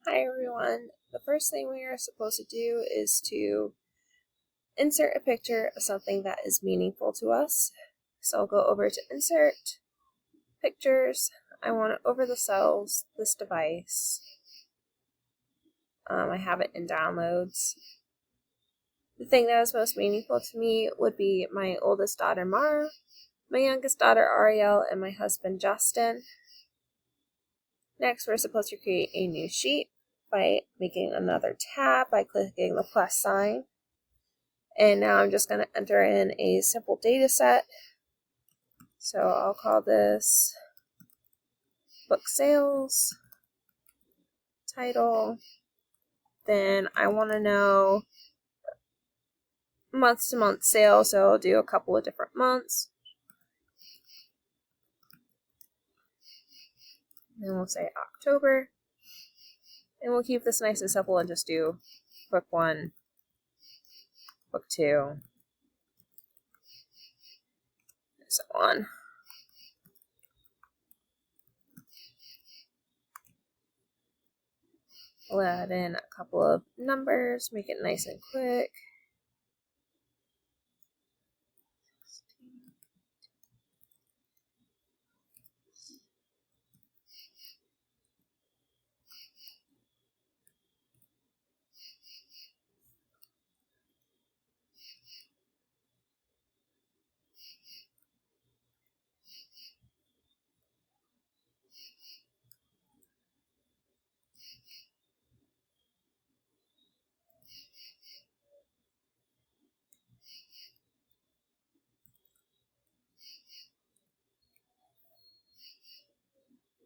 Hi everyone. The first thing we are supposed to do is to insert a picture of something that is meaningful to us. So I'll go over to Insert, Pictures. I want it over the cells, this device. I have it in Downloads. The thing that is most meaningful to me would be my oldest daughter Mara, my youngest daughter Ariel, and my husband Justin. Next, we're supposed to create a new sheet by making another tab by clicking the plus sign. And now I'm just going to enter in a simple data set. So I'll call this book sales, title. Then I want to know month to month sales, so I'll do a couple of different months. Then we'll say October. And we'll keep this nice and simple and just do book 1, book 2, and so on. We'll add in a couple of numbers, make it nice and quick.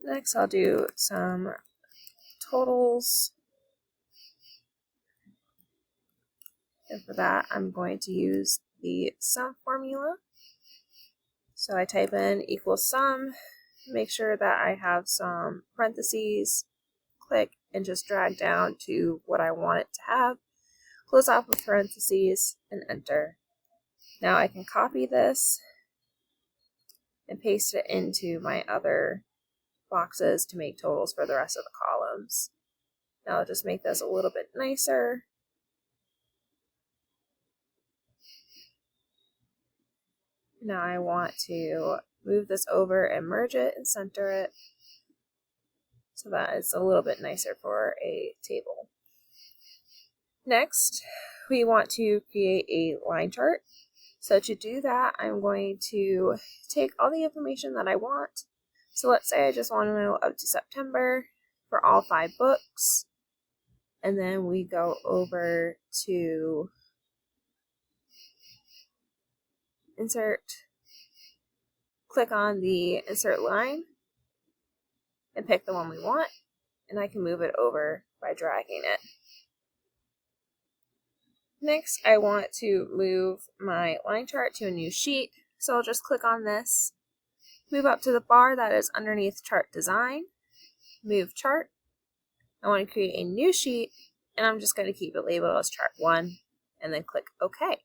Next, I'll do some totals. And for that, I'm going to use the sum formula. So I type in equals sum, make sure that I have some parentheses, click, and just drag down to what I want it to have. Close off with parentheses and enter. Now I can copy this and paste it into my other boxes to make totals for the rest of the columns. Now I'll just make this a little bit nicer. Now I want to move this over and merge it and center it so that it's a little bit nicer for a table. Next, we want to create a line chart. So to do that, I'm going to take all the information that I want. So let's say I just want to know up to September for all 5 books. And then we go over to Insert, click on the Insert line, and pick the one we want. And I can move it over by dragging it. Next, I want to move my line chart to a new sheet. So I'll just click on this, move up to the bar that is underneath Chart Design, move Chart. I want to create a new sheet, and I'm just going to keep it labeled as Chart 1, and then click OK.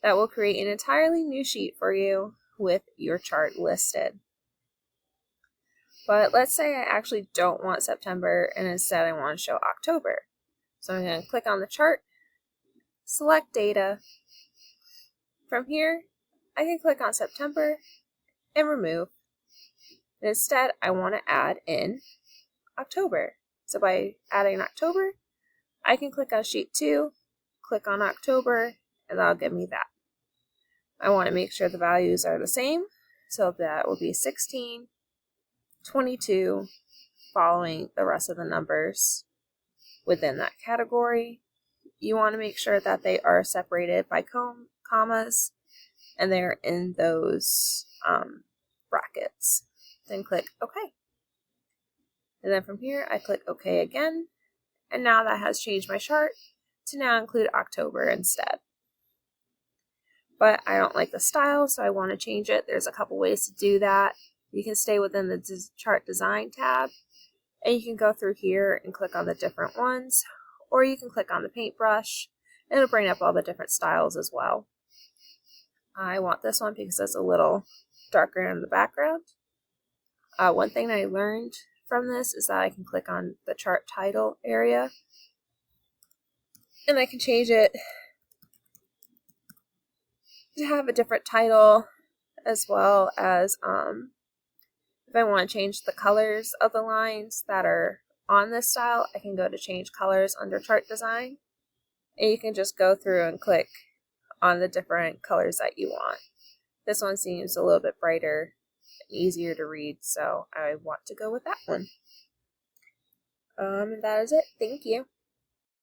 That will create an entirely new sheet for you with your chart listed. But let's say I actually don't want September, and instead I want to show October. So I'm going to click on the chart, select data. From here, I can click on September and remove. And instead, I want to add in October. So by adding October, I can click on sheet 2, click on October, and that'll give me that. I want to make sure the values are the same. So that will be 16, 22, following the rest of the numbers within that category. You want to make sure that they are separated by commas and they're in those brackets. Then click OK. And then from here, I click OK again. And now that has changed my chart to now include October instead. But I don't like the style, so I want to change it. There's a couple ways to do that. You can stay within the Chart Design tab, and you can go through here and click on the different ones. Or you can click on the paintbrush, and it'll bring up all the different styles as well. I want this one because it's a little darker in the background. One thing I learned from this is that I can click on the chart title area and I can change it to have a different title, as well as if I want to change the colors of the lines that are on this style, I can go to change colors under chart design, and you can just go through and click on the different colors that you want. This one seems a little bit brighter and easier to read, so I want to go with that one. And that is it. Thank you.